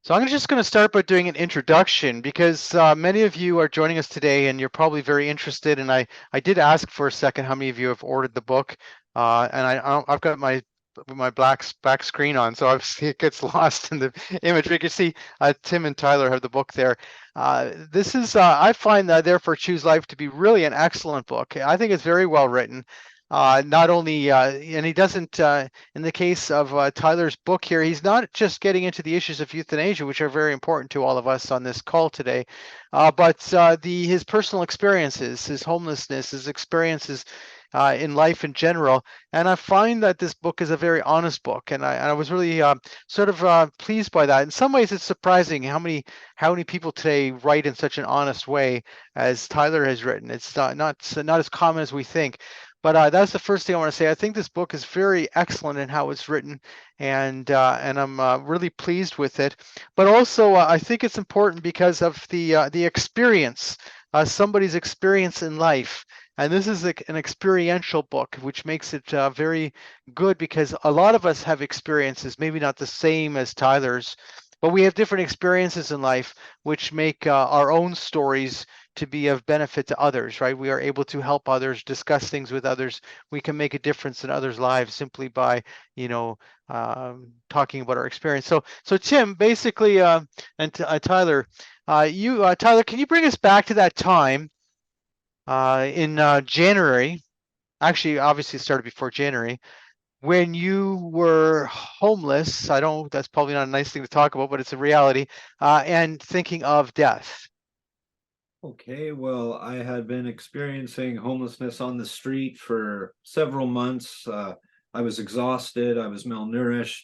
So I'm just going to start by doing an introduction because many of you are joining us today and you're probably very interested. And I did ask for a second how many of you have ordered the book. And I've got my back screen on, so obviously it gets lost in the image. You can see Tim and Tyler have the book there. This is I find that Therefore Choose Life to be really an excellent book. I think it's very well written. Not only and he doesn't in the case of Tyler's book here, he's not just getting into the issues of euthanasia, which are very important to all of us on this call today, but his personal experiences, his homelessness, his experiences in life in general. And I find that this book is a very honest book, and I was really sort of pleased by that. In some ways, it's surprising how many people today write in such an honest way as Tyler has written. It's not as common as we think. But that's the first thing I want to say. I think this book is very excellent in how it's written, and I'm really pleased with it. But also, I think it's important because of the experience, somebody's experience in life. And this is an experiential book, which makes it very good because a lot of us have experiences, maybe not the same as Tyler's, but we have different experiences in life, which make our own stories to be of benefit to others, right? We are able to help others, discuss things with others. We can make a difference in others' lives simply by, talking about our experience. So Tim, basically, and Tyler, Tyler, can you bring us back to that time in January? Actually, obviously, it started before January when you were homeless. I don't. That's probably not a nice thing to talk about, but it's a reality. And thinking of death. Okay, well, I had been experiencing homelessness on the street for several months. I was exhausted, I was malnourished,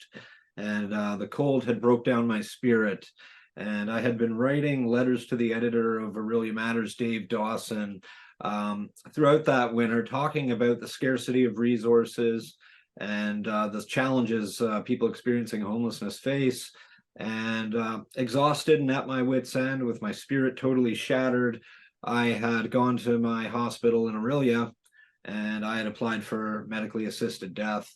and the cold had broke down my spirit. And I had been writing letters to the editor of It Really Matters, Dave Dawson, throughout that winter, talking about the scarcity of resources and the challenges people experiencing homelessness face. And exhausted and at my wits' end, with my spirit totally shattered, I had gone to my hospital in Aurelia and I had applied for medically assisted death.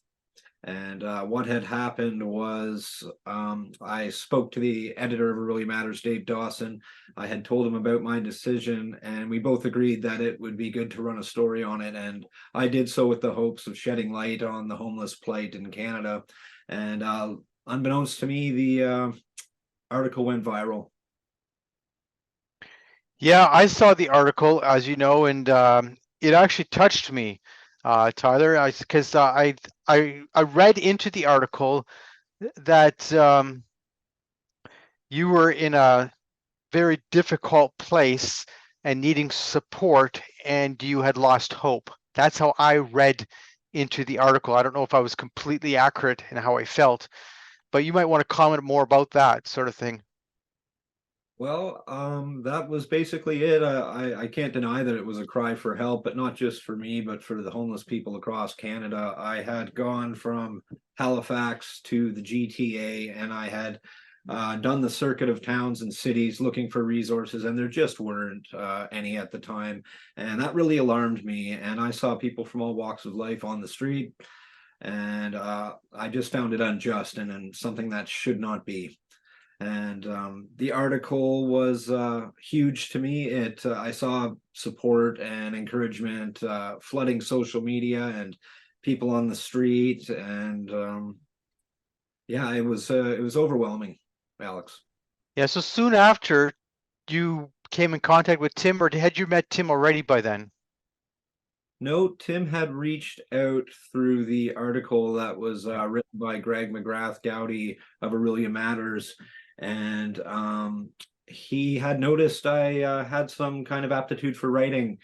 And what had happened was I spoke to the editor of It Really Matters, Dave Dawson. I had told him about my decision, and we both agreed that it would be good to run a story on it. And I did so with the hopes of shedding light on the homeless plight in Canada. And unbeknownst to me, the article went viral. Yeah, I saw the article, as you know, and it actually touched me, Tyler, because I read into the article that you were in a very difficult place and needing support, and you had lost hope. That's how I read into the article. I don't know if I was completely accurate in how I felt, but you might want to comment more about that sort of thing. Well, that was basically it. I can't deny that it was a cry for help, but not just for me, but for the homeless people across Canada. I had gone from Halifax to the GTA, and I had done the circuit of towns and cities looking for resources, and there just weren't any at the time. And that really alarmed me. And I saw people from all walks of life on the street, and I just found it unjust and something that should not be. And the article was huge to me. It I saw support and encouragement flooding social media and people on the street, and yeah, it was overwhelming, Alex. Yeah, so soon after you came in contact with Tim, or had you met Tim already by then? No, Tim had reached out through the article that was written by Greg McGrath Gowdy of Aurelia Matters, and he had noticed I had some kind of aptitude for writing,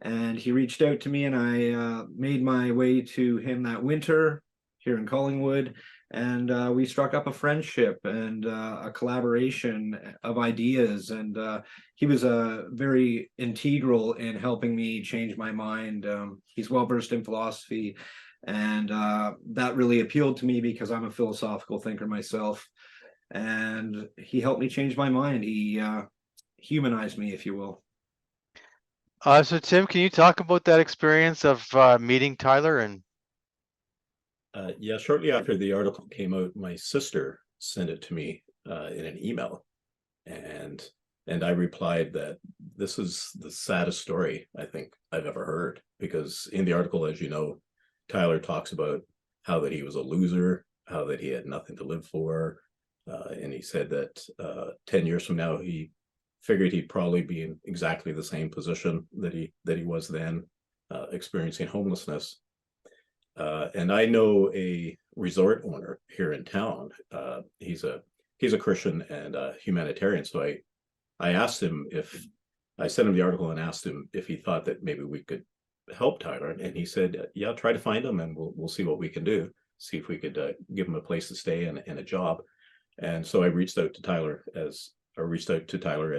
and he reached out to me, and I made my way to him that winter here in Collingwood, and we struck up a friendship and a collaboration of ideas, and he was very integral in helping me change my mind. He's well versed in philosophy, and that really appealed to me because I'm a philosophical thinker myself. And he helped me change my mind. He humanized me, if you will. So Tim, can you talk about that experience of meeting Tyler and Yeah, shortly after the article came out, my sister sent it to me, in an email, and I replied that this is the saddest story I think I've ever heard, because in the article, as you know, Tyler talks about how that he was a loser, how that he had nothing to live for, and he said that 10 years from now he figured he'd probably be in exactly the same position that he was then, experiencing homelessness. And I know a resort owner here in town. He's a Christian and a humanitarian. So I asked him if I sent him the article and asked him if he thought that maybe we could help Tyler, and he said, "Yeah, try to find him, and we'll see what we can do. See if we could give him a place to stay and a job." And so I reached out to Tyler as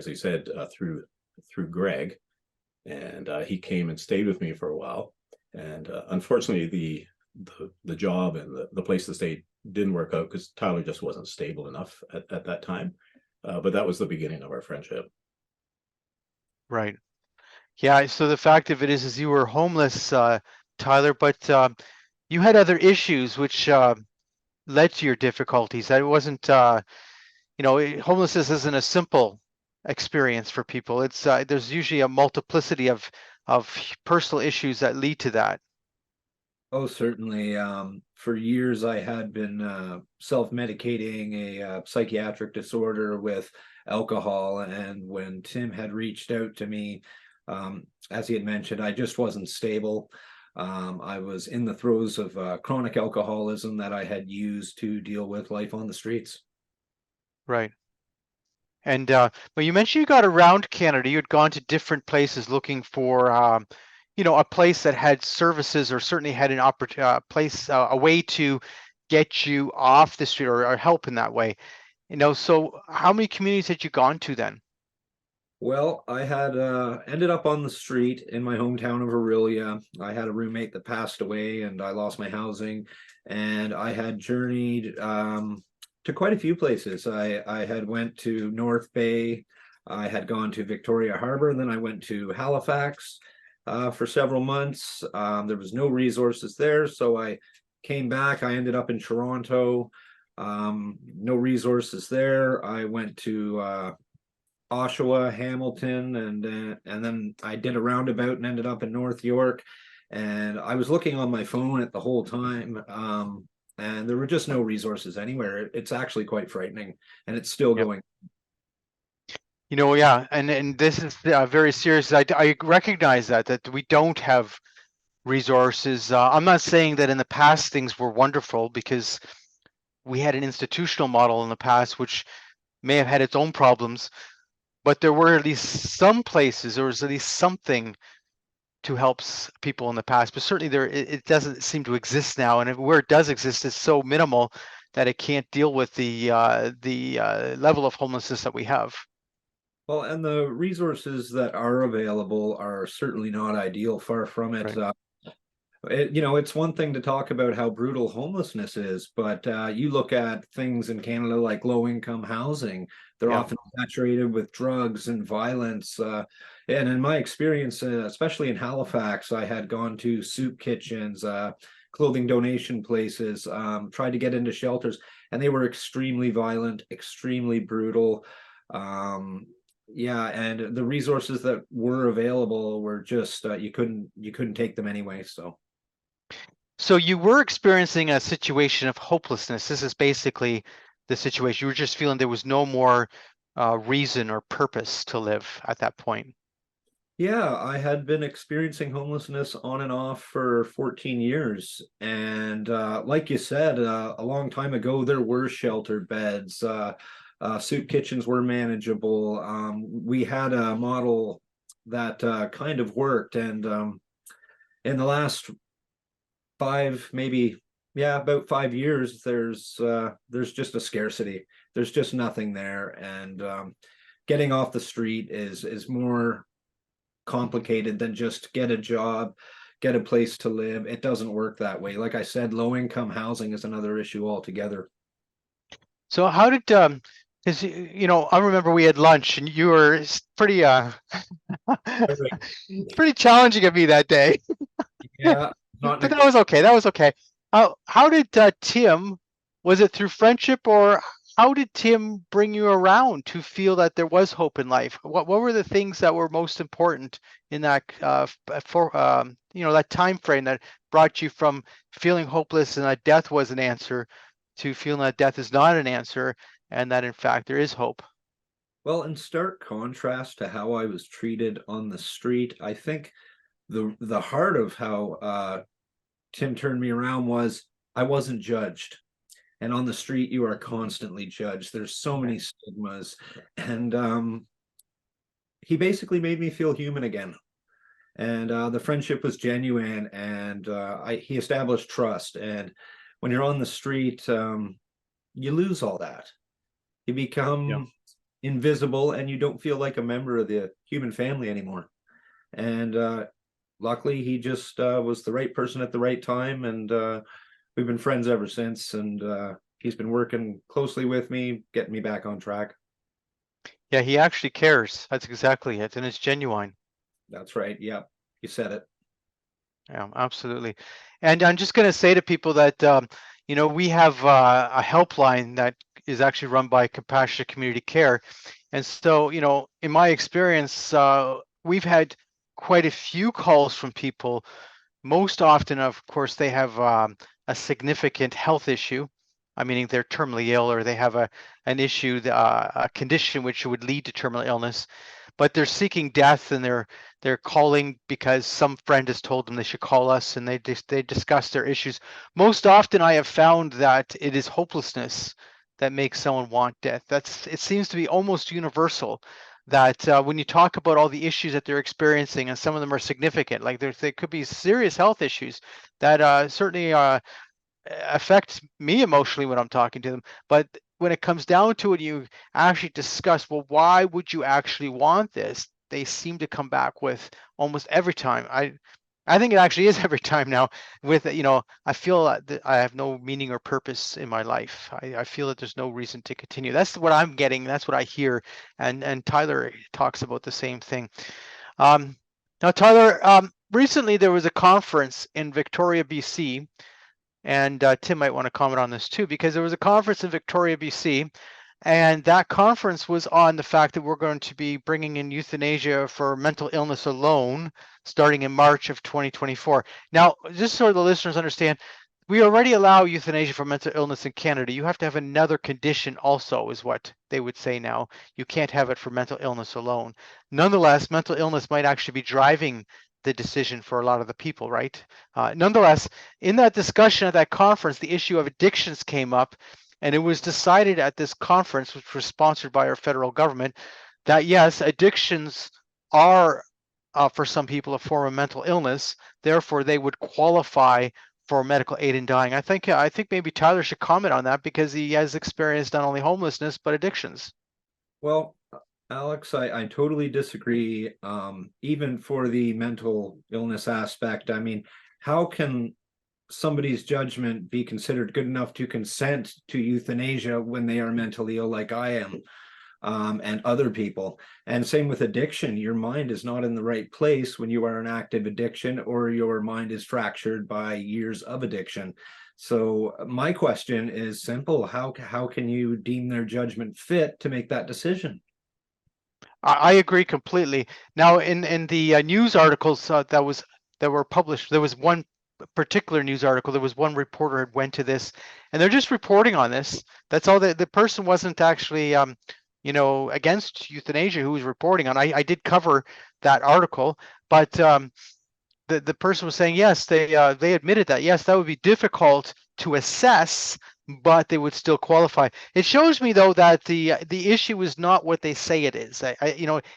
he said, through Greg, and he came and stayed with me for a while. And unfortunately, the job and the place to stay didn't work out because Tyler just wasn't stable enough at that time. But that was the beginning of our friendship. Right. Yeah. So the fact of it is you were homeless, Tyler, but you had other issues which led to your difficulties. That wasn't, homelessness isn't a simple experience for people. It's there's usually a multiplicity of personal issues that lead to that. Oh, certainly. For years, I had been self-medicating a psychiatric disorder with alcohol, and when Tim had reached out to me, as he had mentioned, I just wasn't stable. I was in the throes of chronic alcoholism that I had used to deal with life on the streets. Right. And but you mentioned you got around Canada. You had gone to different places looking for, a place that had services or certainly had an place, a way to get you off the street or help in that way. So how many communities had you gone to then? Well, I had ended up on the street in my hometown of Aurelia. I had a roommate that passed away and I lost my housing. And I had journeyed to quite a few places. I had went to North Bay. I had gone to Victoria Harbor, and then I went to Halifax for several months. There was no resources there, so I came back. I ended up in Toronto. No resources there. I went to Oshawa, Hamilton, and then I did a roundabout and ended up in North York. And I was looking on my phone at the whole time, and there were just no resources anywhere. It's actually quite frightening, and it's still Yep. going. Yeah, and this is very serious. I recognize that we don't have resources. I'm not saying that in the past things were wonderful because we had an institutional model in the past which may have had its own problems, but there were at least some places, there was at least something to help people in the past. But certainly it doesn't seem to exist now, and where it does exist is so minimal that it can't deal with the level of homelessness that we have. Well, and the resources that are available are certainly not ideal, far from it. Right. It's one thing to talk about how brutal homelessness is, but you look at things in Canada like low income housing, they're Yeah. often saturated with drugs and violence. And in my experience, especially in Halifax, I had gone to soup kitchens, clothing donation places, tried to get into shelters, and they were extremely violent, extremely brutal. Yeah, and the resources that were available were just you couldn't take them anyway. So you were experiencing a situation of hopelessness. This is basically the situation. You were just feeling there was no more reason or purpose to live at that point. Yeah, I had been experiencing homelessness on and off for 14 years. And like you said, a long time ago, there were sheltered beds. Soup kitchens were manageable. We had a model that kind of worked. And in the last five, maybe, yeah, about 5 years, there's just a scarcity. There's just nothing there. And getting off the street is more complicated than just get a job, get a place to live. It doesn't work that way. Like I said, low income housing is another issue altogether. So how did because I remember we had lunch and you were pretty pretty challenging of me that day. Yeah, not But that was okay. That was okay. How did Tim, was it through friendship or how did Tim bring you around to feel that there was hope in life? What were the things that were most important in that that time frame that brought you from feeling hopeless and that death was an answer to feeling that death is not an answer and that in fact there is hope? Well, in stark contrast to how I was treated on the street, I think the heart of how Tim turned me around was I wasn't judged. And on the street, you are constantly judged. There's so many stigmas. And he basically made me feel human again. And the friendship was genuine, and he established trust. And when you're on the street, you lose all that. You Yeah. become invisible, and you don't feel like a member of the human family anymore. And luckily, he just was the right person at the right time, and we've been friends ever since. And he's been working closely with me, getting me back on track. Yeah, he actually cares. That's exactly it, and it's genuine. That's right. Yep, you said it. Yeah, absolutely. And I'm just going to say to people that, we have a helpline that is actually run by Compassionate Community Care. And so, in my experience, we've had quite a few calls from people. Most often, of course, they have a significant health issue. I mean, they're terminally ill or they have an issue, a condition which would lead to terminal illness, but they're seeking death and they're calling because some friend has told them they should call us and they discuss their issues. Most often, I have found that it is hopelessness that makes someone want death. It seems to be almost universal that when you talk about all the issues that they're experiencing, and some of them are significant, like there could be serious health issues that certainly affect me emotionally when I'm talking to them. But when it comes down to it, you actually discuss, well, why would you actually want this? They seem to come back with almost every time. I think it actually is every time now with, I feel that I have no meaning or purpose in my life. I feel that there's no reason to continue. That's what I'm getting. That's what I hear. And Tyler talks about the same thing. Um, Now, Tyler, recently there was a conference in Victoria, BC, and Tim might want to comment on this too, because there was a conference in Victoria, BC, and that conference was on the fact that we're going to be bringing in euthanasia for mental illness alone starting in March of 2024. Now, just so the listeners understand, we already allow euthanasia for mental illness in Canada. You have to have another condition also, is what they would say now. You can't have it for mental illness alone. Nonetheless, mental illness might actually be driving the decision for a lot of the people, right? Nonetheless, in that discussion at that conference, the issue of addictions came up, and it was decided at this conference, which was sponsored by our federal government, that yes, addictions are for some people a form of mental illness. Therefore, they would qualify for medical aid in dying. I think maybe Tyler should comment on that because he has experienced not only homelessness but addictions. Well, Alex, I totally disagree. Even for the mental illness aspect, I mean, how can somebody's judgment be considered good enough to consent to euthanasia when they are mentally ill, like I am, and other people? And same with addiction. Your mind is not in the right place when you are in active addiction, or your mind is fractured by years of addiction. So my question is simple: how can you deem their judgment fit to make that decision? I agree completely. Now, in the news articles that were published, there was one particular news article. There was one reporter had went to this, and they're just reporting on this. That's all. The person wasn't actually, against euthanasia who was reporting on. I did cover that article, but the person was saying yes, they admitted that yes, that would be difficult to assess, but they would still qualify. It shows me though that the issue is not what they say it is.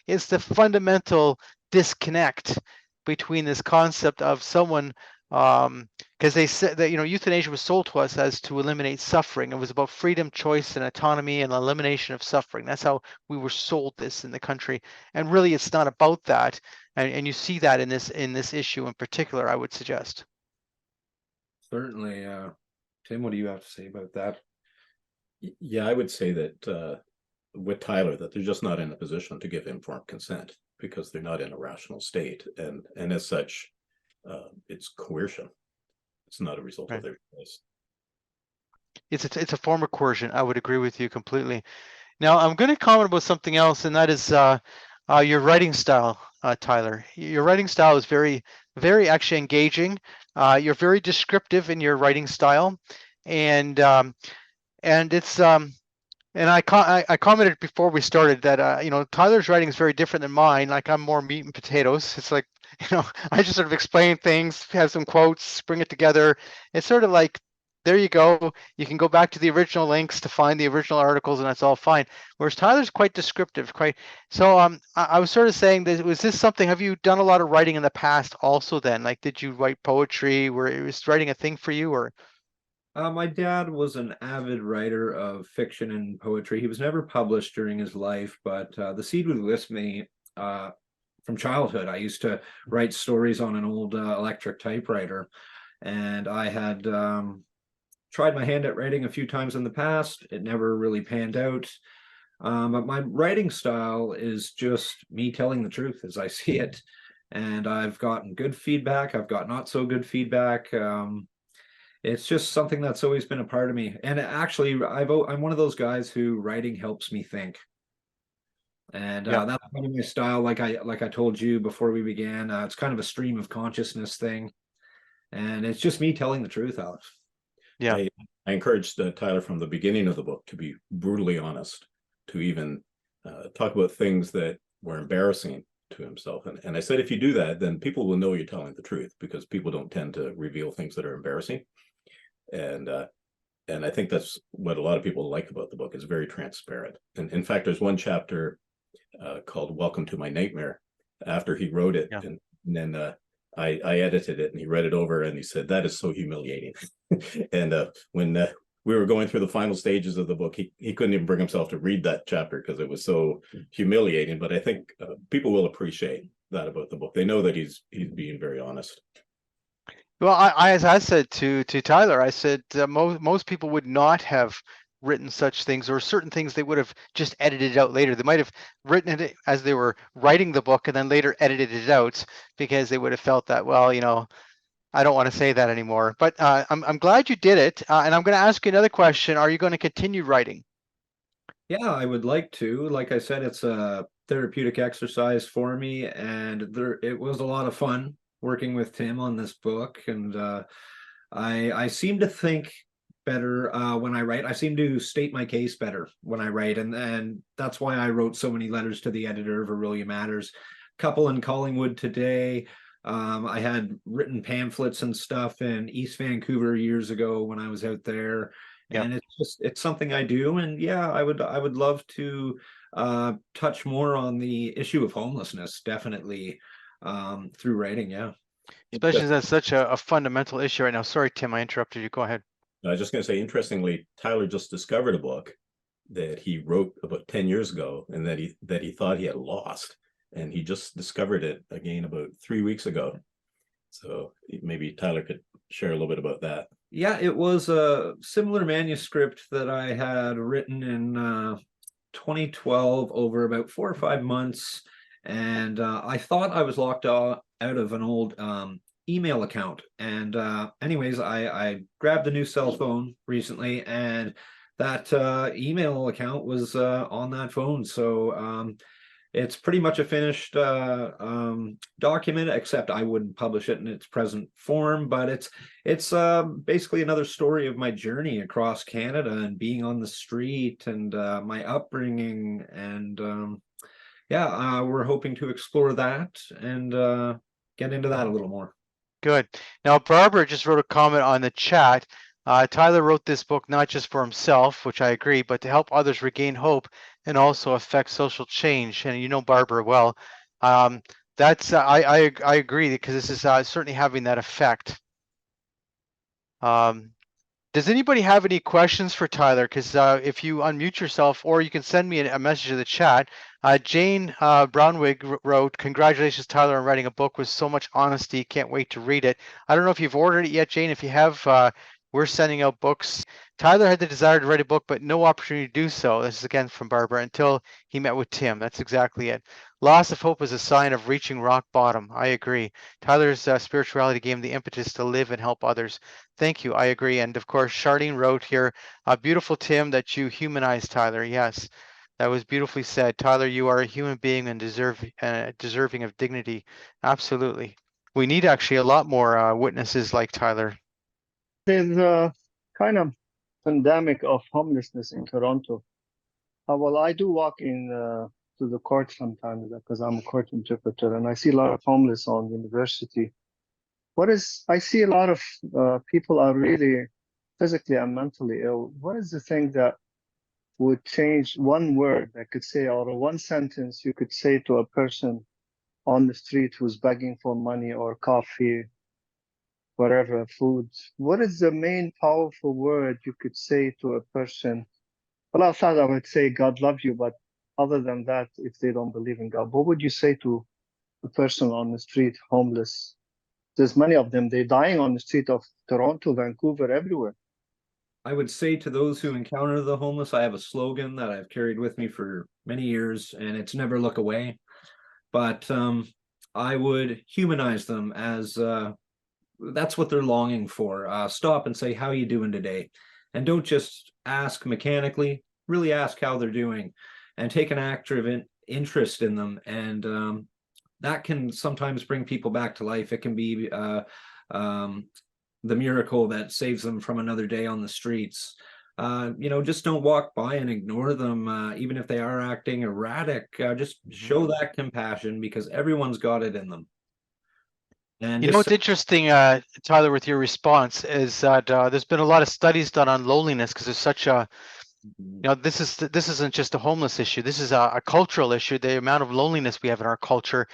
It's the fundamental disconnect between this concept of someone, because they said that euthanasia was sold to us as to eliminate suffering. It was about freedom, choice, and autonomy, and elimination of suffering. That's how we were sold this in the country, and really it's not about that. And you see that in this issue in particular, I would suggest. Certainly. Tim, what do you have to say about that? Yeah, I would say that with Tyler, that they're just not in a position to give informed consent because they're not in a rational state, and as such, it's coercion. It's not a result of Right. their choice. It's a form of coercion. I would agree with you completely. Now, I'm going to comment about something else, and that is your writing style, Tyler. Your writing style is very actually engaging. You're very descriptive in your writing style, and it's and I commented before we started that Tyler's writing is very different than mine. Like I'm more meat and potatoes. It's like I just sort of explain things, have some quotes, bring it together. It's sort of like there you go. You can go back to the original links to find the original articles, and that's all fine. Whereas Tyler's quite descriptive, quite. So I was sort of saying that was this something? Have you done a lot of writing in the past also? Then, like, did you write poetry? Where it was writing a thing for you, or? My dad was an avid writer of fiction and poetry. He was never published during his life, but the seed was with me from childhood. I used to write stories on an old electric typewriter, and I had tried my hand at writing a few times in the past. It never really panned out. But my writing style is just me telling the truth as I see it. And I've gotten good feedback. I've got not so good feedback. It's just something that's always been a part of me. And actually, I'm one of those guys who writing helps me think. And Yeah, that's kind of my style. Like I told you before we began, it's kind of a stream of consciousness thing, and it's just me telling the truth, Alex. yeah. I encouraged Tyler from the beginning of the book to be brutally honest, to even talk about things that were embarrassing to himself. And I said, if you do that, then people will know you're telling the truth, because people don't tend to reveal things that are embarrassing. And I think that's what a lot of people like about the book. It's very transparent. And in fact, there's one chapter called "Welcome to My Nightmare." After he wrote it, Yeah. and then I edited it, and he read it over, and he said, "That is so humiliating." And when we were going through the final stages of the book, he couldn't even bring himself to read that chapter because it was so humiliating. But I think people will appreciate that about the book. They know that he's being very honest. Well, as I said to Tyler, I said most people would not have written such things, or certain things they would have just edited out later. They might have written it as they were writing the book and then later edited it out because they would have felt that, well, I don't want to say that anymore. But I'm glad you did it, and I'm going to ask you another question. Are you going to continue writing? Yeah, I would like to. Like I said, it's a therapeutic exercise for me, and it was a lot of fun working with Tim on this book. And I seem to think better when I write. I seem to state my case better when I write, and that's why I wrote so many letters to the editor of Aurelia Matters. Couple in Collingwood today. I had written pamphlets and stuff in East Vancouver years ago when I was out there, Yeah. and it's something I do. And yeah, I would love to touch more on the issue of homelessness, definitely, through writing. Yeah. Especially as that's such a fundamental issue right now. Sorry, Tim, I interrupted you. Go ahead. I was just going to say, interestingly, Tyler just discovered a book that he wrote about 10 years ago, and that he thought he had lost, and he just discovered it again about 3 weeks ago. So maybe Tyler could share a little bit about that. Yeah, it was a similar manuscript that I had written in 2012 over about 4 or 5 months. And I thought I was locked out of an old email account. And anyways, I grabbed a new cell phone recently, and that email account was on that phone. So it's pretty much a finished document, except I wouldn't publish it in its present form. But it's basically another story of my journey across Canada and being on the street, and my upbringing. And yeah, we're hoping to explore that and get into that a little more. Good. Now, Barbara just wrote a comment on the chat. Tyler wrote this book not just for himself, which I agree, but to help others regain hope and also affect social change. And you know Barbara well. That's I agree, because this is certainly having that effect. Does anybody have any questions for Tyler? Because if you unmute yourself, or you can send me a message in the chat. Jane Brownwig wrote, "Congratulations, Tyler, on writing a book with so much honesty. Can't wait to read it." I don't know if you've ordered it yet, Jane. If you have, We're sending out books. Tyler had the desire to write a book, but no opportunity to do so. This is again from Barbara, until he met with Tim. That's exactly it. Loss of hope is a sign of reaching rock bottom. I agree. Tyler's spirituality gave him the impetus to live and help others. Thank you. I agree. And of course, Charlene wrote here, beautiful, Tim, that you humanized Tyler. Yes, that was beautifully said. Tyler, you are a human being and deserving of dignity. Absolutely. We need actually a lot more witnesses like Tyler. There's a kind of pandemic of homelessness in Toronto. Well, I do walk in to the court sometimes because I'm a court interpreter, and I see a lot of homeless on university. I see a lot of people are really physically and mentally ill. What is the thing that would change one word I could say, or one sentence you could say to a person on the street who's begging for money or coffee, whatever, food? What is the main powerful word you could say to a person? Well, outside I would say God love you, but other than that, if they don't believe in God, what would you say to a person on the street, homeless? There's many of them. They're dying on the street of Toronto, Vancouver, everywhere. I would say to those who encounter the homeless, I have a slogan that I've carried with me for many years, and it's never look away. But I would humanize them as that's what they're longing for. Stop and say, how you doing today? And don't just ask mechanically, really ask how they're doing, and take an active interest in them. And that can sometimes bring people back to life. It can be the miracle that saves them from another day on the streets. Just don't walk by and ignore them, even if they are acting erratic. Just show that compassion, because everyone's got it in them. And you know what's interesting, Tyler, with your response is that there's been a lot of studies done on loneliness, because there's such a, this isn't just a homeless issue. This is a cultural issue. The amount of loneliness we have in our culture,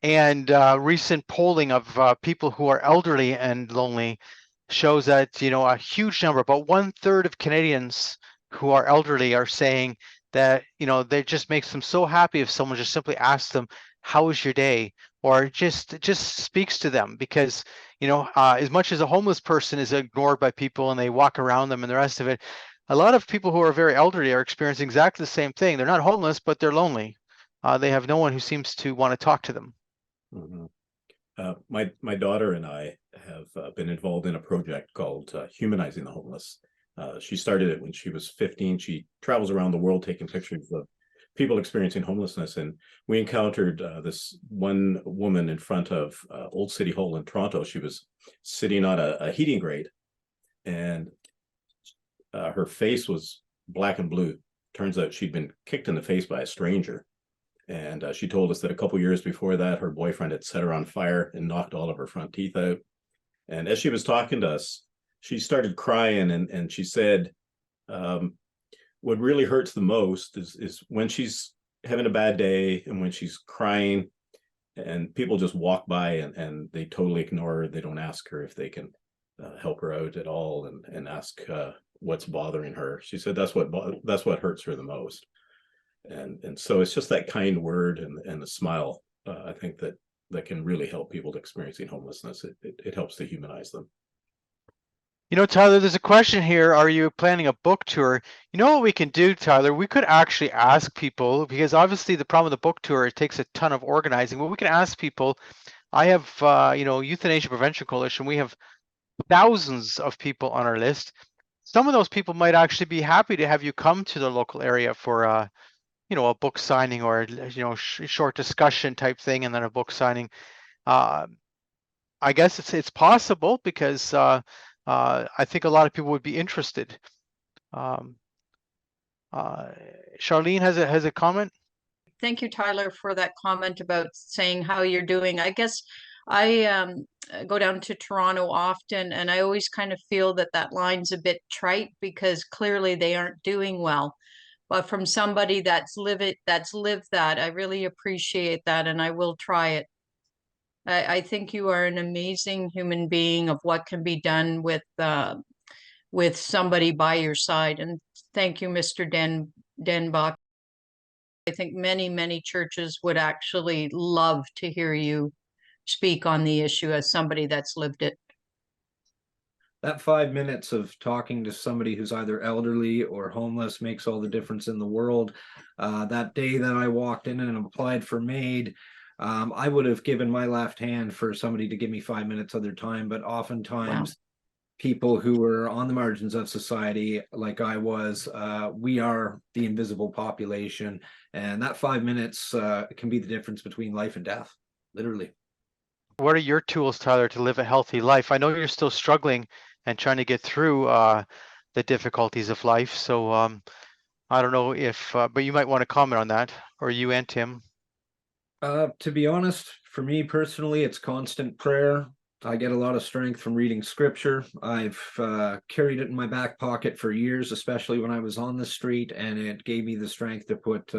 and recent polling of people who are elderly and lonely shows that a huge number, about 1/3 of Canadians who are elderly, are saying that they just makes them so happy if someone just simply asks them, "How was your day?" or just speaks to them, because as much as a homeless person is ignored by people and they walk around them and the rest of it, a lot of people who are very elderly are experiencing exactly the same thing. They're not homeless, but they're lonely. They have no one who seems to want to talk to them. Mm-hmm. My daughter and I have been involved in a project called Humanizing the Homeless. She started it when she was 15. She travels around the world taking pictures of people experiencing homelessness. And we encountered this one woman in front of Old City Hall in Toronto. She was sitting on a heating grate, and her face was black and blue. Turns out she'd been kicked in the face by a stranger. And she told us that a couple years before that, her boyfriend had set her on fire and knocked all of her front teeth out. And as she was talking to us, she started crying, and she said, what really hurts the most is when she's having a bad day and when she's crying and people just walk by and they totally ignore her. They don't ask her if they can help her out at all, and ask what's bothering her. She said that's what hurts her the most. And so it's just that kind word and the smile, I think that can really help people experiencing homelessness. It helps to humanize them. Tyler, there's a question here. Are you planning a book tour? You know what we can do, Tyler? We could actually ask people, because obviously the problem with the book tour, it takes a ton of organizing. But we can ask people. I have, Euthanasia Prevention Coalition. We have thousands of people on our list. Some of those people might actually be happy to have you come to the local area for a book signing, or short discussion type thing, and then a book signing. I guess it's possible, because I think a lot of people would be interested. Charlene has a comment. Thank you, Tyler, for that comment about saying how you're doing. I guess I go down to Toronto often, and I always kind of feel that line's a bit trite, because clearly they aren't doing well. But from somebody that's lived that, I really appreciate that, and I will try it. I think you are an amazing human being of what can be done with somebody by your side. And thank you, Mr. Denbach. I think many churches would actually love to hear you speak on the issue as somebody that's lived it. that 5 minutes of talking to somebody who's either elderly or homeless makes all the difference in the world. That day that I walked in and applied for MAID, I would have given my left hand for somebody to give me 5 minutes of their time, but oftentimes people who are on the margins of society, like I was, we are the invisible population, and that 5 minutes can be the difference between life and death, literally. What are your tools, Tyler, to live a healthy life? I know you're still struggling and trying to get through the difficulties of life. So I don't know if, but you might want to comment on that, or you and Tim. To be honest, for me personally, it's constant prayer. I get a lot of strength from reading scripture. I've carried it in my back pocket for years, especially when I was on the street, and it gave me the strength to put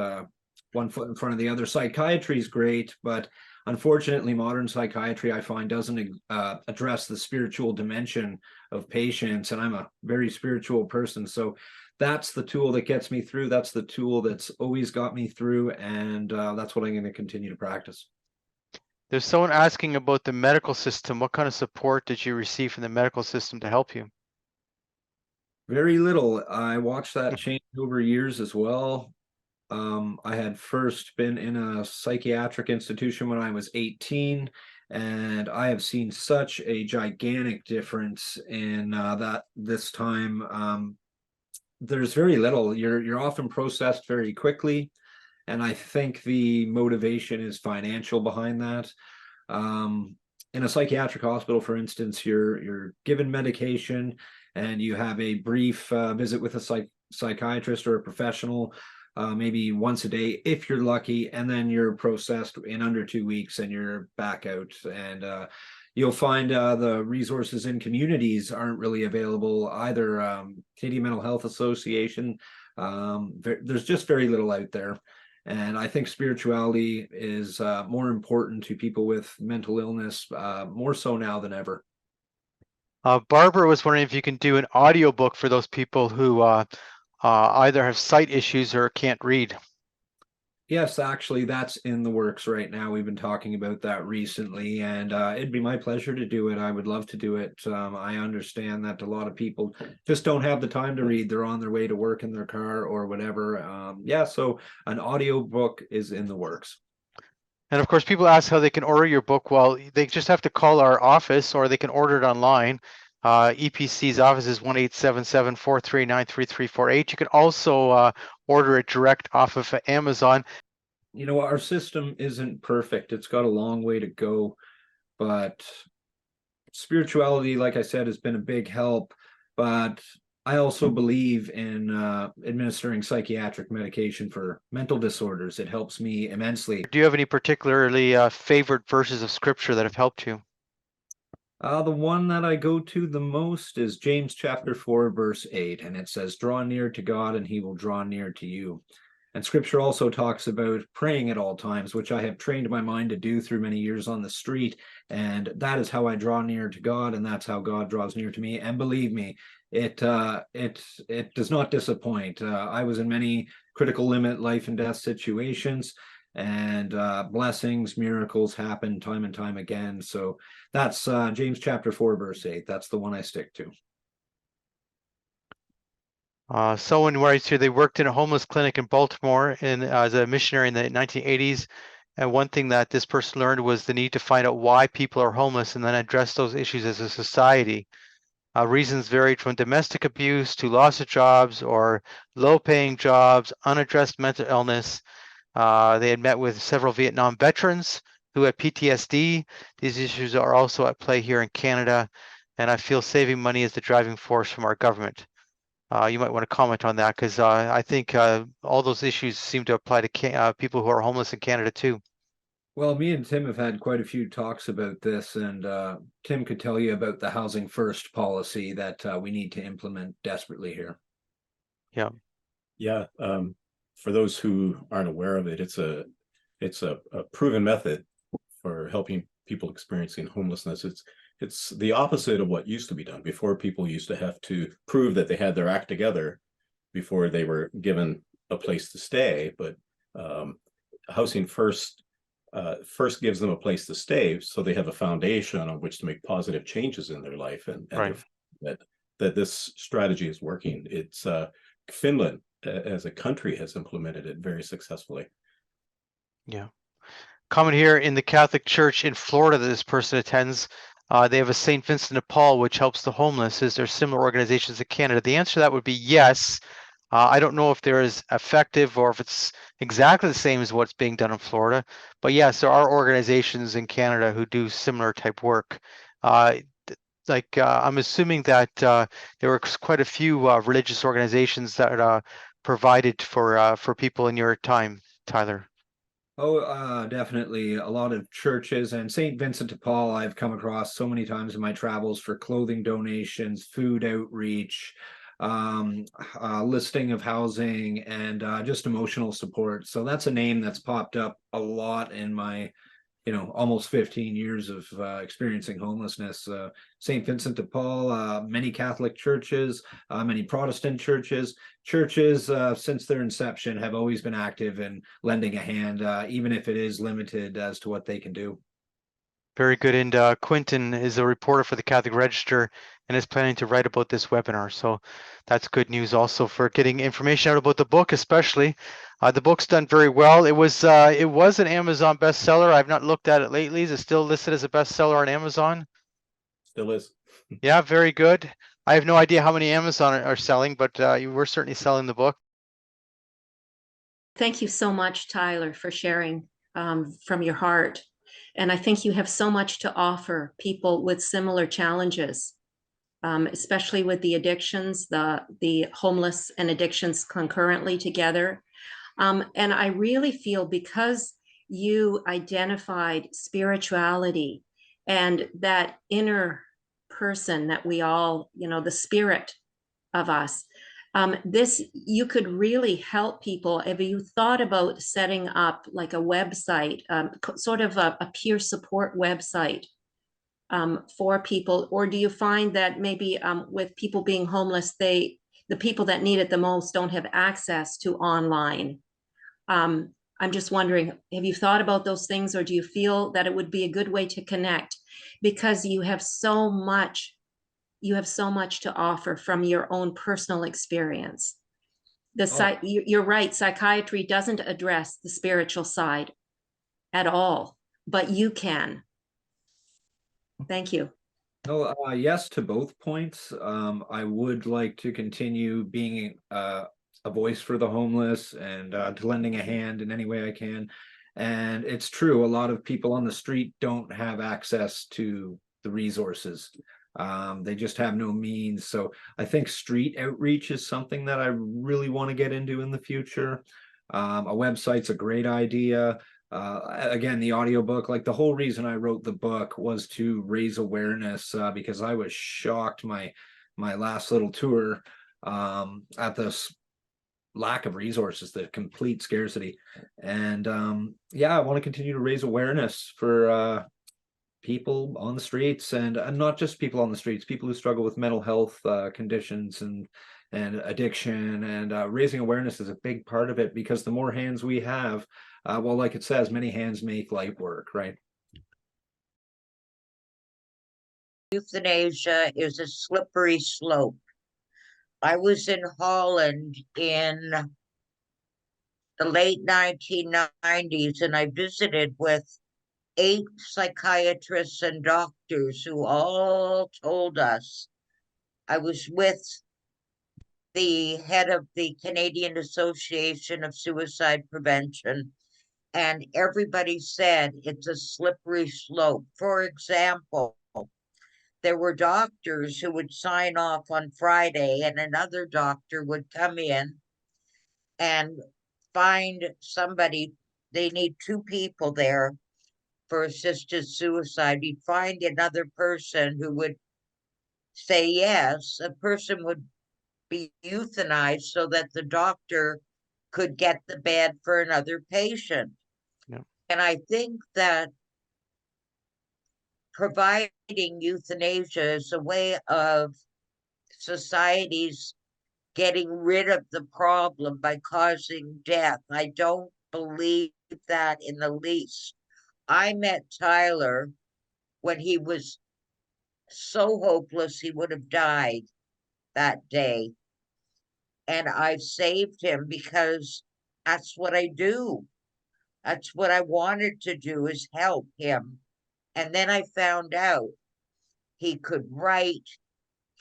one foot in front of the other. Psychiatry is great, but unfortunately, modern psychiatry, I find, doesn't address the spiritual dimension of patients, and I'm a very spiritual person, so that's the tool that gets me through. That's the tool that's always got me through, and that's what I'm going to continue to practice. There's someone asking about the medical system. What kind of support did you receive from the medical system to help you? Very little. I watched that change over years as well. I had first been in a psychiatric institution when I was 18, and I have seen such a gigantic difference in that this time. There's very little. You're often processed very quickly, and I think the motivation is financial behind that. In a psychiatric hospital, for instance, you're given medication, and you have a brief visit with a psychiatrist or a professional, maybe once a day if you're lucky, and then you're processed in under 2 weeks, and you're back out. And you'll find the resources in communities aren't really available either. Canadian Mental Health Association, there's just very little out there. And I think spirituality is more important to people with mental illness, more so now than ever. Barbara was wondering if you can do an audiobook for those people who either have sight issues or can't read. Yes, actually, that's in the works right now. We've been talking about that recently, and it'd be my pleasure to do it. I would love to do it. I understand that a lot of people just don't have the time to read. They're on their way to work in their car or whatever. Yeah, so an audio book is in the works. And of course, people ask how they can order your book. Well, they just have to call our office, or they can order it online. EPC's office is 1-877-439-3348. You can also order it direct off of Amazon. You know, our system isn't perfect. It's got a long way to go, but spirituality, like I said, has been a big help. But I also believe in administering psychiatric medication for mental disorders. It helps me immensely. Do you have any particularly favorite verses of scripture that have helped you? The one that I go to the most is James chapter 4, verse 8, and it says, "Draw near to God, and he will draw near to you." And scripture also talks about praying at all times, which I have trained my mind to do through many years on the street. And that is how I draw near to God, and that's how God draws near to me. And believe me, it does not disappoint. I was in many critical limit life and death situations, and blessings, miracles happen time and time again. So that's James chapter 4, verse 8. That's the one I stick to. Someone writes here, they worked in a homeless clinic in Baltimore as a missionary in the 1980s. And one thing that this person learned was the need to find out why people are homeless and then address those issues as a society. Reasons varied from domestic abuse to loss of jobs or low-paying jobs, unaddressed mental illness. They had met with several Vietnam veterans who had PTSD. These issues are also at play here in Canada, and I feel saving money is the driving force from our government. You might want to comment on that, because I think all those issues seem to apply to people who are homeless in Canada too. Well, me and Tim have had quite a few talks about this, and Tim could tell you about the housing first policy that we need to implement desperately here. Yeah. For those who aren't aware of it, it's a proven method for helping people experiencing homelessness. It's the opposite of what used to be done. Before, people used to have to prove that they had their act together before they were given a place to stay. But housing first gives them a place to stay, so they have a foundation on which to make positive changes in their life and Right. that this strategy is working. It's Finland as a country has implemented it very successfully. Yeah. Comment here in the Catholic Church in Florida that this person attends. They have a St. Vincent de Paul, which helps the homeless. Is there similar organizations in Canada? The answer to that would be yes. I don't know if they're as effective or if it's exactly the same as what's being done in Florida, but yes, there are organizations in Canada who do similar type work. I'm assuming that there were quite a few religious organizations that provided for people in your time, Tyler. Oh, definitely. A lot of churches and St. Vincent de Paul I've come across so many times in my travels for clothing donations, food outreach, listing of housing, and just emotional support. So that's a name that's popped up a lot in my almost 15 years of experiencing homelessness. St. Vincent de Paul, many Catholic churches, many Protestant churches since their inception have always been active in lending a hand, even if it is limited as to what they can do. Very good. And Quentin is a reporter for the Catholic Register and is planning to write about this webinar. So that's good news also for getting information out about the book, especially. The book's done very well. It was an Amazon bestseller. I've not looked at it lately. Is it still listed as a bestseller on Amazon? Still is. Yeah, very good. I have no idea how many Amazon are selling, but you were certainly selling the book. Thank you so much, Tyler, for sharing from your heart. And I think you have so much to offer people with similar challenges, especially with the addictions, the homeless and addictions concurrently together. And I really feel because you identified spirituality and that inner person that we all, the spirit of us, you could really help people. Have you thought about setting up like a website, sort of a peer support website for people? Or do you find that maybe with people being homeless, the people that need it the most don't have access to online? I'm just wondering, have you thought about those things, or do you feel that it would be a good way to connect? Because you have so much to offer from your own personal experience. You're right, psychiatry doesn't address the spiritual side at all, but you can. Thank you. No, yes to both points. I would like to continue being a voice for the homeless and to lending a hand in any way I can. And it's true, a lot of people on the street don't have access to the resources. They just have no means. So I think street outreach is something that I really want to get into in the future. A website's a great idea. Again, the audiobook, like the whole reason I wrote the book was to raise awareness because I was shocked my last little tour at this lack of resources, the complete scarcity. And yeah, I want to continue to raise awareness for people on the streets, and not just people on the streets, people who struggle with mental health conditions and addiction, and raising awareness is a big part of it, because the more hands we have, well, like it says, many hands make light work, right? Euthanasia is a slippery slope. I was in Holland in the late 1990s, and I visited with 8 psychiatrists and doctors who all told us. I was with the head of the Canadian Association of Suicide Prevention, and everybody said it's a slippery slope. For example, there were doctors who would sign off on Friday, and another doctor would come in and find somebody. They need 2 people there for assisted suicide. You'd find another person who would say yes. A person would be euthanized so that the doctor could get the bed for another patient. Yeah. And I think that providing euthanasia is a way of society's getting rid of the problem by causing death. I don't believe that in the least. I met Tyler when he was so hopeless he would have died that day. And I saved him because that's what I do. That's what I wanted to do, is help him. And then I found out he could write,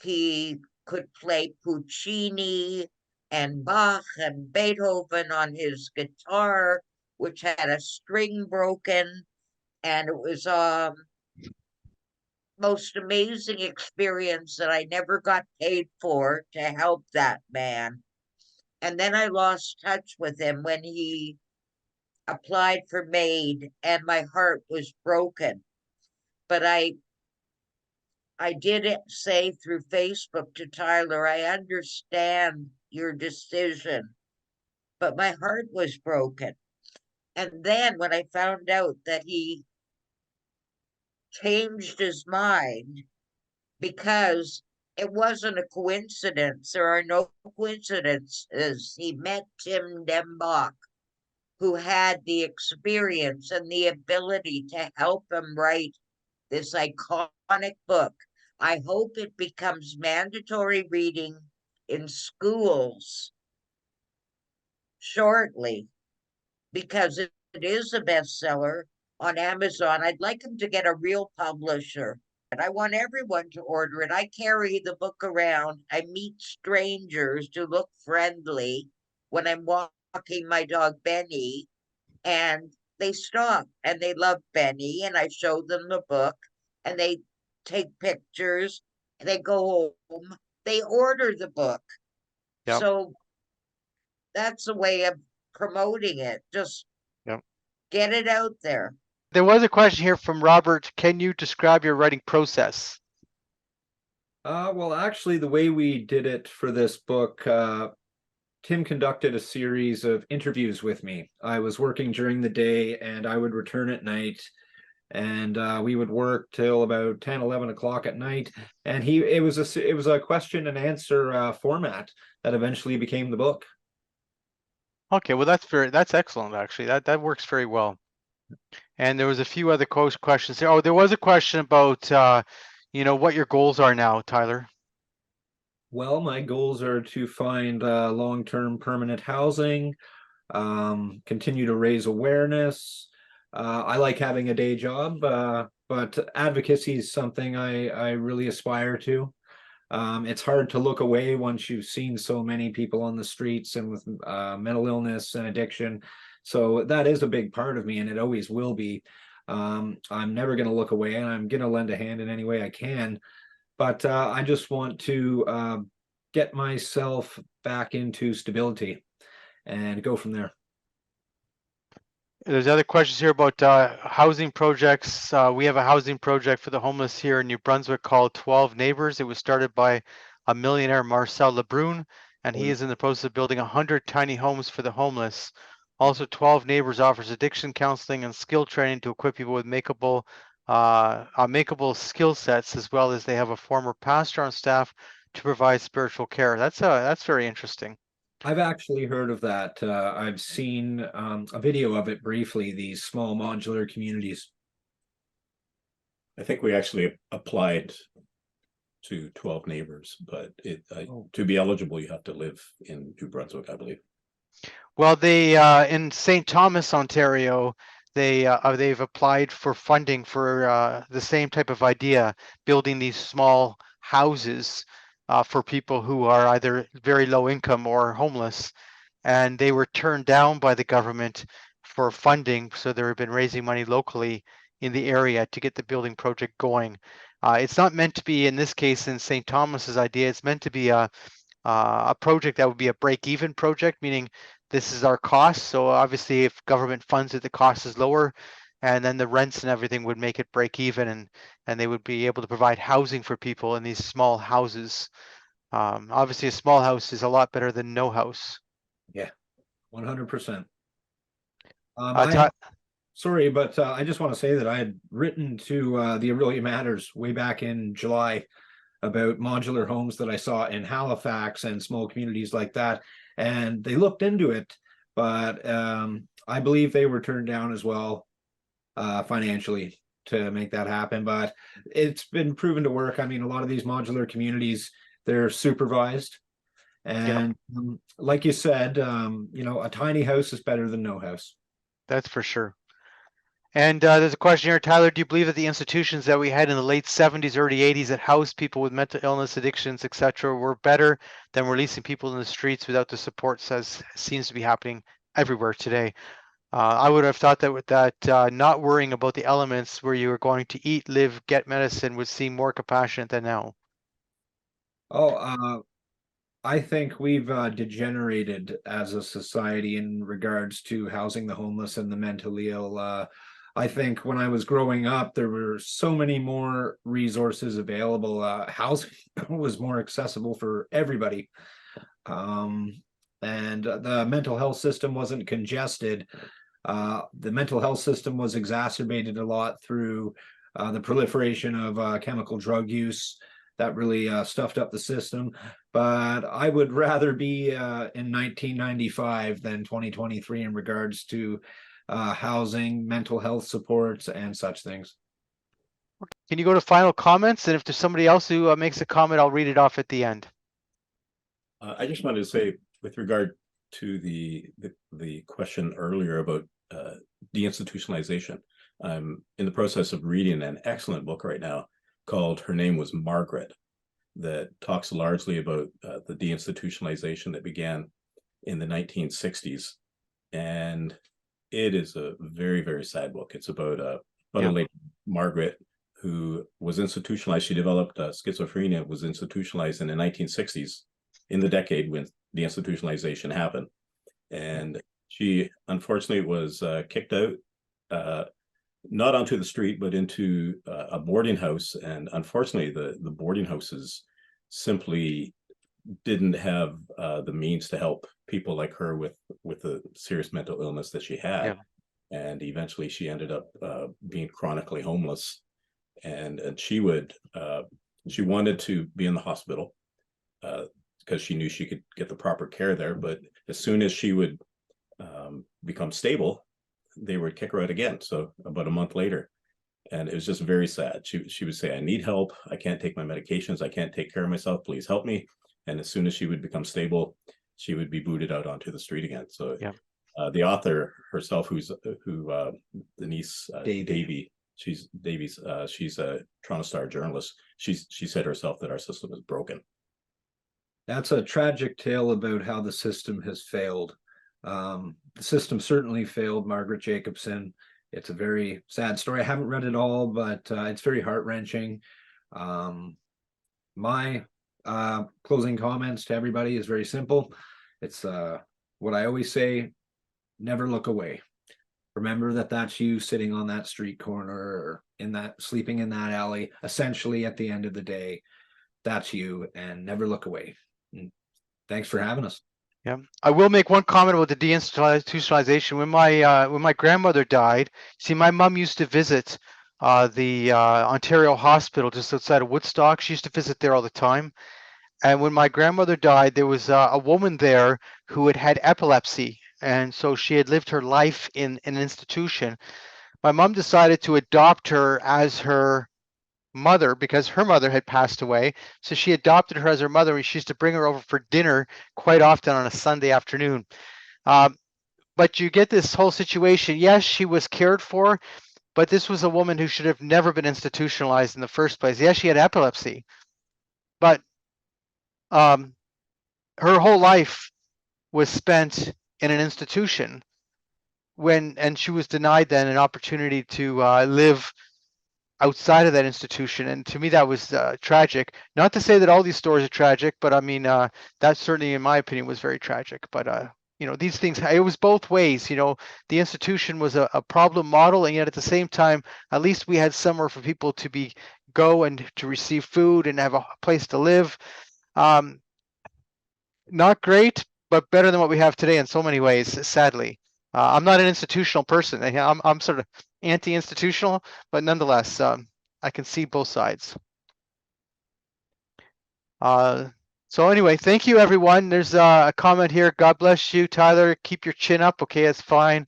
he could play Puccini and Bach and Beethoven on his guitar, which had a string broken. And it was most amazing experience that I never got paid for to help that man. And then I lost touch with him when he applied for MAID, and my heart was broken. But I did it say through Facebook to Tyler, I understand your decision, but my heart was broken. And then when I found out that he changed his mind, because it wasn't a coincidence, there are no coincidences, he met Tim Dembach, who had the experience and the ability to help him write this iconic book. I hope it becomes mandatory reading in schools shortly, because it is a bestseller on Amazon. I'd like him to get a real publisher. And I want everyone to order it. I carry the book around. I meet strangers who look friendly when I'm walking my dog Benny, and they stop and they love Benny, and I show them the book, and they take pictures, and they go home, they order the book. Yep. So that's a way of promoting it. Just Yep. get it out there. There was a question here from Robert. Can you describe your writing process? Well, actually, the way we did it for this book, Tim conducted a series of interviews with me. I was working during the day and I would return at night, and we would work till about 10, 11 o'clock at night. And it was a question and answer format that eventually became the book. Okay, well that's excellent actually. That works very well. And there was a few other questions there. Oh, there was a question about what your goals are now, Tyler. Well, my goals are to find long-term permanent housing, continue to raise awareness. I like having a day job, but advocacy is something I really aspire to. It's hard to look away once you've seen so many people on the streets and with mental illness and addiction. So that is a big part of me, and it always will be. I'm never going to look away, and I'm going to lend a hand in any way I can. But I just want to get myself back into stability and go from there. There's other questions here about housing projects. We have a housing project for the homeless here in New Brunswick called 12 Neighbors. It was started by a millionaire, Marcel Lebrun, and he is in the process of building 100 tiny homes for the homeless. Also, 12 Neighbors offers addiction counseling and skill training to equip people with makeable skill sets, as well as they have a former pastor on staff to provide spiritual care. That's very interesting. I've actually heard of that. I've seen a video of it briefly, these small modular communities. I think we actually applied to 12 Neighbors, but to be eligible, you have to live in New Brunswick, I believe. Well, they in St. Thomas, Ontario, they've applied for funding for the same type of idea, building these small houses for people who are either very low income or homeless, and they were turned down by the government for funding. So they've been raising money locally in the area to get the building project going. It's not meant to be, in this case, in St. Thomas's idea. It's meant to be a project that would be a break-even project, meaning this is our cost. So obviously, if government funds it, the cost is lower, and then the rents and everything would make it break even, and they would be able to provide housing for people in these small houses. Obviously, a small house is a lot better than no house. Yeah, 100%. Sorry, but I just want to say that I had written to the Aurelia Matters way back in July about modular homes that I saw in Halifax and small communities like that, and they looked into it, but I believe they were turned down as well financially to make that happen, but it's been proven to work. I mean, a lot of these modular communities, they're supervised. And like you said, a tiny house is better than no house. That's for sure. And there's a question here, Tyler, do you believe that the institutions that we had in the late 70s, early 80s that housed people with mental illness, addictions, etc., were better than releasing people in the streets without the support as seems to be happening everywhere today? I would have thought that with that not worrying about the elements where you were going to eat, live, get medicine would seem more compassionate than now. I think we've degenerated as a society in regards to housing the homeless and the mentally ill. I think when I was growing up, there were so many more resources available. Housing was more accessible for everybody. And the mental health system wasn't congested. The mental health system was exacerbated a lot through the proliferation of chemical drug use that really stuffed up the system. But I would rather be in 1995 than 2023 in regards to housing, mental health supports, and such things. Can you go to final comments? And if there's somebody else who makes a comment, I'll read it off at the end. I just wanted to say, with regard to the question earlier about deinstitutionalization, I'm in the process of reading an excellent book right now called Her Name Was Margaret, that talks largely about the deinstitutionalization that began in the 1960s. And it is a very, very sad book. It's about a lady, Margaret, who was institutionalized. She developed schizophrenia, was institutionalized in the 1960s, in the decade when the institutionalization happened. And she unfortunately was kicked out, not onto the street, but into a boarding house. And unfortunately, the boarding houses simply didn't have the means to help people like her with the serious mental illness that she had. And eventually she ended up being chronically homeless. And she wanted to be in the hospital because she knew she could get the proper care there. But as soon as she would become stable, they would kick her out again. So about a month later. And it was just very sad. She would say, I need help. I can't take my medications. I can't take care of myself. Please help me. And as soon as she would become stable, she would be booted out onto the street again. So the author herself, the niece, Davy, she's a Toronto Star journalist. She said herself that our system is broken. That's a tragic tale about how the system has failed. The system certainly failed Margaret Jacobson. It's a very sad story. I haven't read it all, but it's very heart-wrenching. My closing comments to everybody is very simple. It's what I always say, never look away. Remember that that's you sitting on that street corner or sleeping in that alley. Essentially, at the end of the day, that's you, and never look away. And thanks for having us. Yeah, I will make one comment about the deinstitutionalization. When my grandmother died, see, my mom used to visit the Ontario Hospital just outside of Woodstock. She used to visit there all the time. And when my grandmother died, there was a woman there who had epilepsy. And so she had lived her life in an institution. My mom decided to adopt her as her mother because her mother had passed away. So she adopted her as her mother. And she used to bring her over for dinner quite often on a Sunday afternoon. But you get this whole situation. Yes, she was cared for, but this was a woman who should have never been institutionalized in the first place. Yes, she had epilepsy, but her whole life was spent in an institution and she was denied then an opportunity to live outside of that institution. And to me, that was tragic. Not to say that all these stories are tragic, but I mean, that certainly, in my opinion, was very tragic. But, these things, it was both ways. The institution was a problem model, and yet at the same time, at least we had somewhere for people to go and to receive food and have a place to live. Not great, but better than what we have today in so many ways, sadly. I'm not an institutional person. I'm sort of anti-institutional, but nonetheless, I can see both sides. So anyway, thank you, everyone. There's a comment here. God bless you, Tyler. Keep your chin up. Okay, that's fine.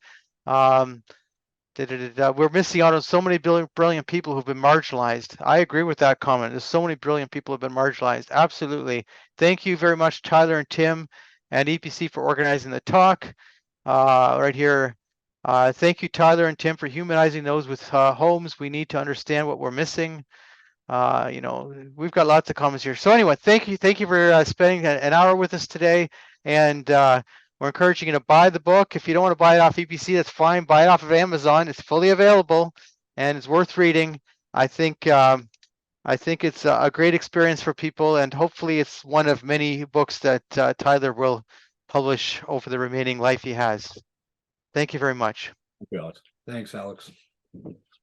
We're missing out on so many brilliant people who've been marginalized. I agree with that comment. There's so many brilliant people who've been marginalized. Absolutely. Thank you very much, Tyler and Tim and EPC for organizing the talk right here. Thank you, Tyler and Tim, for humanizing those with homes. We need to understand what we're missing. You know, we've got lots of comments here. So anyway, thank you for spending an hour with us today. And we're encouraging you to buy the book. If you don't want to buy it off EPC, that's fine. Buy it off of Amazon. It's fully available and it's worth reading. I think it's a great experience for people, and hopefully it's one of many books that Tyler will publish over the remaining life he has. Thank you very much. Thank you, Alex. Thanks, Alex.